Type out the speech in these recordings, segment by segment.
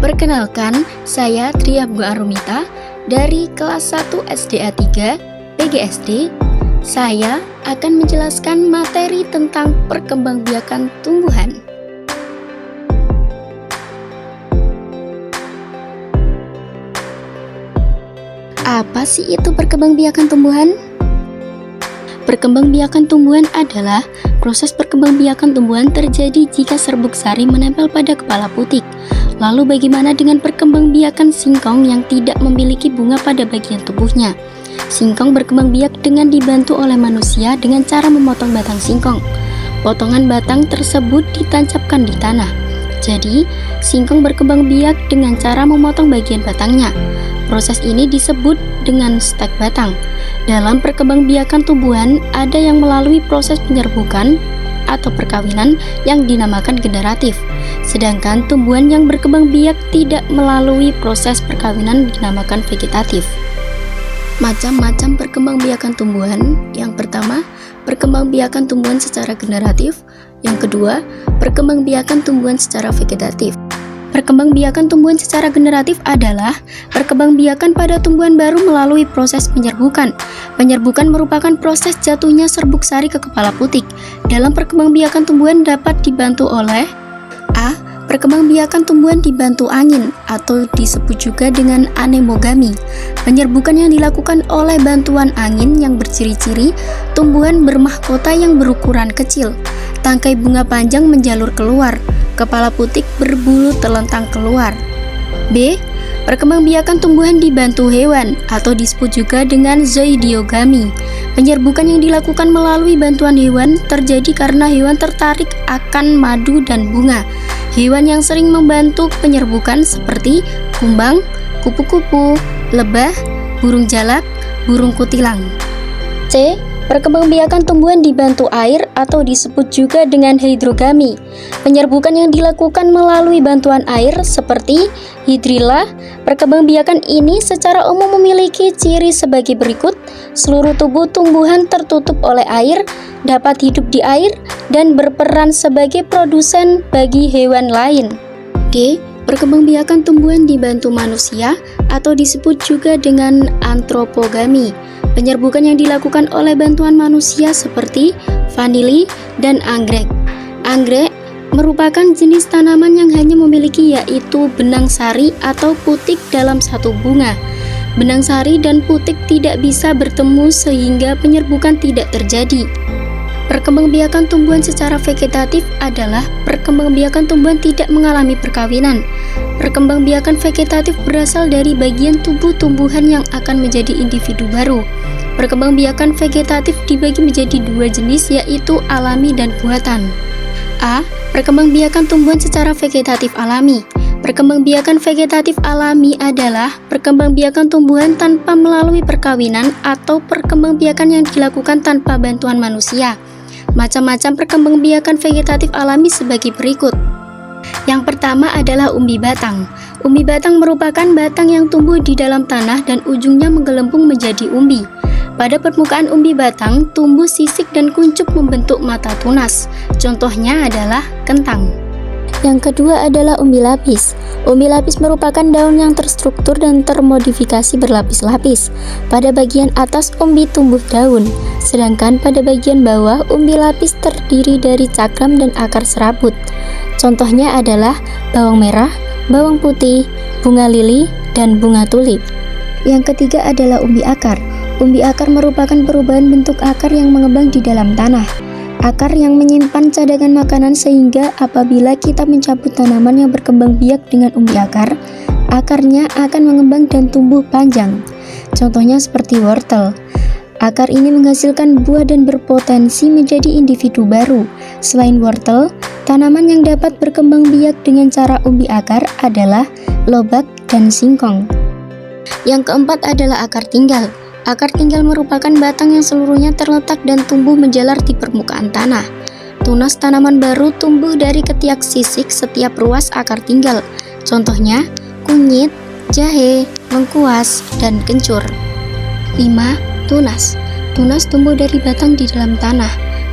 Perkenalkan, saya Tria Bunga Arumita dari kelas 1 SDA 3 PGSD. Saya akan menjelaskan materi tentang perkembangbiakan tumbuhan. Apa sih itu perkembangbiakan tumbuhan? Perkembangbiakan tumbuhan adalah proses perkembangbiakan tumbuhan terjadi jika serbuk sari menempel pada kepala putik. Lalu bagaimana dengan perkembangbiakan singkong yang tidak memiliki bunga pada bagian tubuhnya? Singkong berkembang biak dengan dibantu oleh manusia dengan cara memotong batang singkong. Potongan batang tersebut ditancapkan di tanah. Jadi, singkong berkembang biak dengan cara memotong bagian batangnya. Proses ini disebut dengan stek batang. Dalam perkembangbiakan tumbuhan, ada yang melalui proses penyerbukan atau perkawinan yang dinamakan generatif. Sedangkan tumbuhan yang berkembang biak tidak melalui proses perkawinan dinamakan vegetatif. Macam-macam perkembangbiakan tumbuhan. Yang pertama, perkembangbiakan tumbuhan secara generatif. Yang kedua, perkembangbiakan tumbuhan secara vegetatif. Perkembangbiakan tumbuhan secara generatif adalah perkembangbiakan pada tumbuhan baru melalui proses penyerbukan. Penyerbukan merupakan proses jatuhnya serbuk sari ke kepala putik. Dalam perkembangbiakan tumbuhan dapat dibantu oleh A. Perkembangbiakan tumbuhan dibantu angin atau disebut juga dengan anemogami. Penyerbukan yang dilakukan oleh bantuan angin yang berciri-ciri tumbuhan bermahkota yang berukuran kecil. Tangkai bunga panjang menjalur keluar, kepala putik berbulu telentang keluar. B. Perkembangbiakan tumbuhan dibantu hewan atau disebut juga dengan zoidiogami. Penyerbukan yang dilakukan melalui bantuan hewan terjadi karena hewan tertarik akan madu dan bunga. Hewan yang sering membantu penyerbukan seperti kumbang, kupu-kupu, lebah, burung jalak, burung kutilang. C. Perkembangbiakan tumbuhan dibantu air atau disebut juga dengan hidrogami. Penyerbukan yang dilakukan melalui bantuan air seperti hidrilla. Perkembangbiakan ini secara umum memiliki ciri sebagai berikut. Seluruh tubuh tumbuhan tertutup oleh air, dapat hidup di air, dan berperan sebagai produsen bagi hewan lain. D. Perkembangbiakan tumbuhan dibantu manusia atau disebut juga dengan antropogami. Penyerbukan yang dilakukan oleh bantuan manusia seperti vanili dan anggrek. Anggrek merupakan jenis tanaman yang hanya memiliki yaitu benang sari atau putik dalam satu bunga. Benang sari dan putik tidak bisa bertemu sehingga penyerbukan tidak terjadi. Perkembangbiakan tumbuhan secara vegetatif adalah perkembangbiakan tumbuhan tidak mengalami perkawinan. Perkembangbiakan vegetatif berasal dari bagian tubuh tumbuhan yang akan menjadi individu baru. Perkembangbiakan vegetatif dibagi menjadi dua jenis yaitu alami dan buatan. A. Perkembangbiakan tumbuhan secara vegetatif alami. Perkembangbiakan vegetatif alami adalah perkembangbiakan tumbuhan tanpa melalui perkawinan atau perkembangbiakan yang dilakukan tanpa bantuan manusia. Macam-macam perkembangbiakan vegetatif alami sebagai berikut. Yang pertama adalah umbi batang. Umbi batang merupakan batang yang tumbuh di dalam tanah dan ujungnya menggelembung menjadi umbi. Pada permukaan umbi batang, tumbuh sisik dan kuncup membentuk mata tunas. Contohnya adalah kentang. Yang kedua adalah umbi lapis. Umbi lapis merupakan daun yang terstruktur dan termodifikasi berlapis-lapis. Pada bagian atas umbi tumbuh daun, sedangkan pada bagian bawah umbi lapis terdiri dari cakram dan akar serabut. Contohnya adalah bawang merah, bawang putih, bunga lili, dan bunga tulip. Yang ketiga adalah umbi akar. Umbi akar merupakan perubahan bentuk akar yang mengembang di dalam tanah. Akar yang menyimpan cadangan makanan sehingga apabila kita mencabut tanaman yang berkembang biak dengan umbi akar, akarnya akan mengembang dan tumbuh panjang. Contohnya seperti wortel. Akar ini menghasilkan buah dan berpotensi menjadi individu baru. Selain wortel, tanaman yang dapat berkembang biak dengan cara umbi akar adalah lobak dan singkong. Yang keempat adalah akar tinggal. Akar tinggal merupakan batang yang seluruhnya terletak dan tumbuh menjalar di permukaan tanah. Tunas tanaman baru tumbuh dari ketiak sisik setiap ruas akar tinggal. Contohnya kunyit, jahe, lengkuas, dan kencur. 5. Tunas. Tunas tumbuh dari batang di dalam tanah.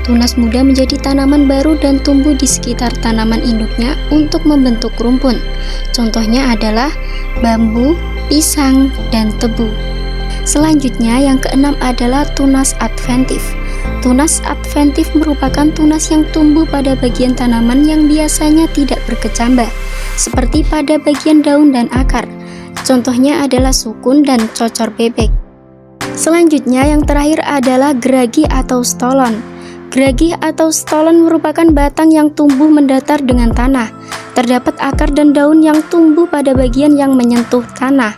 Tunas muda menjadi tanaman baru dan tumbuh di sekitar tanaman induknya untuk membentuk rumpun. Contohnya adalah bambu, pisang, dan tebu. Selanjutnya yang keenam adalah tunas adventif. Tunas adventif merupakan tunas yang tumbuh pada bagian tanaman yang biasanya tidak berkecambah, seperti pada bagian daun dan akar. Contohnya adalah sukun dan cocor bebek. Selanjutnya yang terakhir adalah geragi atau stolon. Geragi atau stolon merupakan batang yang tumbuh mendatar dengan tanah. Terdapat akar dan daun yang tumbuh pada bagian yang menyentuh tanah.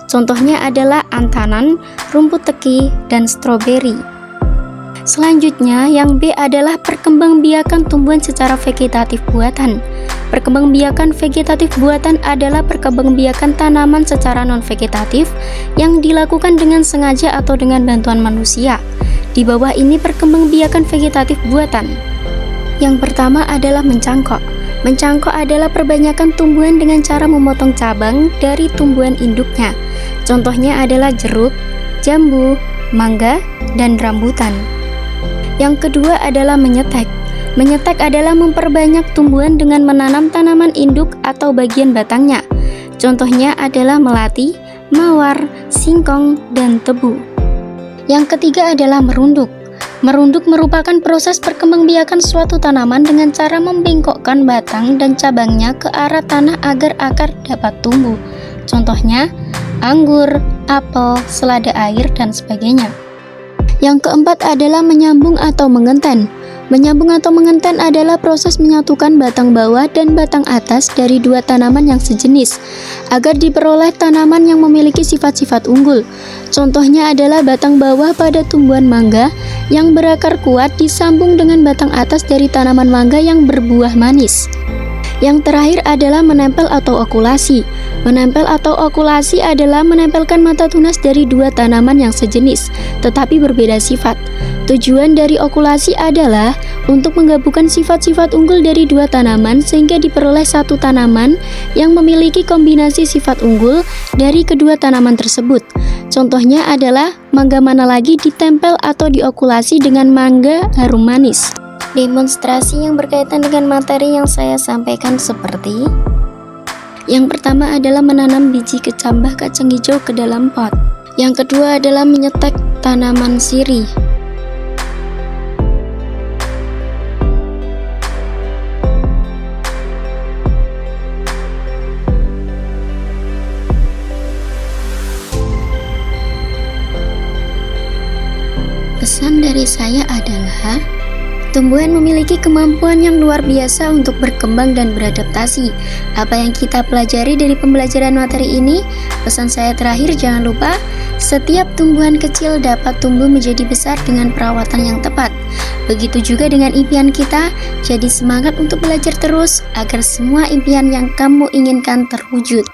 Contohnya adalah antanan, rumput teki, dan stroberi. Selanjutnya yang B adalah perkembangbiakan tumbuhan secara vegetatif buatan. Perkembangbiakan vegetatif buatan adalah perkembangbiakan tanaman secara non-vegetatif yang dilakukan dengan sengaja atau dengan bantuan manusia. Di bawah ini perkembangbiakan vegetatif buatan. Yang pertama adalah mencangkok. Mencangkok adalah perbanyakan tumbuhan dengan cara memotong cabang dari tumbuhan induknya. Contohnya adalah jeruk, jambu, mangga, dan rambutan. Yang kedua adalah menyetek. Menyetek adalah memperbanyak tumbuhan dengan menanam tanaman induk atau bagian batangnya. Contohnya adalah melati, mawar, singkong, dan tebu. Yang ketiga adalah merunduk. Merunduk merupakan proses perkembangbiakan suatu tanaman dengan cara membengkokkan batang dan cabangnya ke arah tanah agar akar dapat tumbuh. Contohnya, anggur, apel, selada air, dan sebagainya. Yang keempat adalah menyambung atau mengenten. Menyambung atau mengenten adalah proses menyatukan batang bawah dan batang atas dari dua tanaman yang sejenis agar diperoleh tanaman yang memiliki sifat-sifat unggul. Contohnya adalah batang bawah pada tumbuhan mangga yang berakar kuat disambung dengan batang atas dari tanaman mangga yang berbuah manis. Yang terakhir adalah menempel atau okulasi. Menempel atau okulasi adalah menempelkan mata tunas dari dua tanaman yang sejenis, tetapi berbeda sifat. Tujuan dari okulasi adalah untuk menggabungkan sifat-sifat unggul dari dua tanaman sehingga diperoleh satu tanaman yang memiliki kombinasi sifat unggul dari kedua tanaman tersebut. Contohnya adalah mangga mana lagi ditempel atau diokulasi dengan mangga harum manis. Demonstrasi yang berkaitan dengan materi yang saya sampaikan seperti: yang pertama adalah menanam biji kecambah kacang hijau ke dalam pot. Yang kedua adalah menyetek tanaman sirih. Pesan dari saya adalah tumbuhan memiliki kemampuan yang luar biasa untuk berkembang dan beradaptasi. Apa yang kita pelajari dari pembelajaran materi ini? Pesan saya terakhir, jangan lupa setiap tumbuhan kecil dapat tumbuh menjadi besar dengan perawatan yang tepat. Begitu juga dengan impian kita, jadi semangat untuk belajar terus agar semua impian yang kamu inginkan terwujud.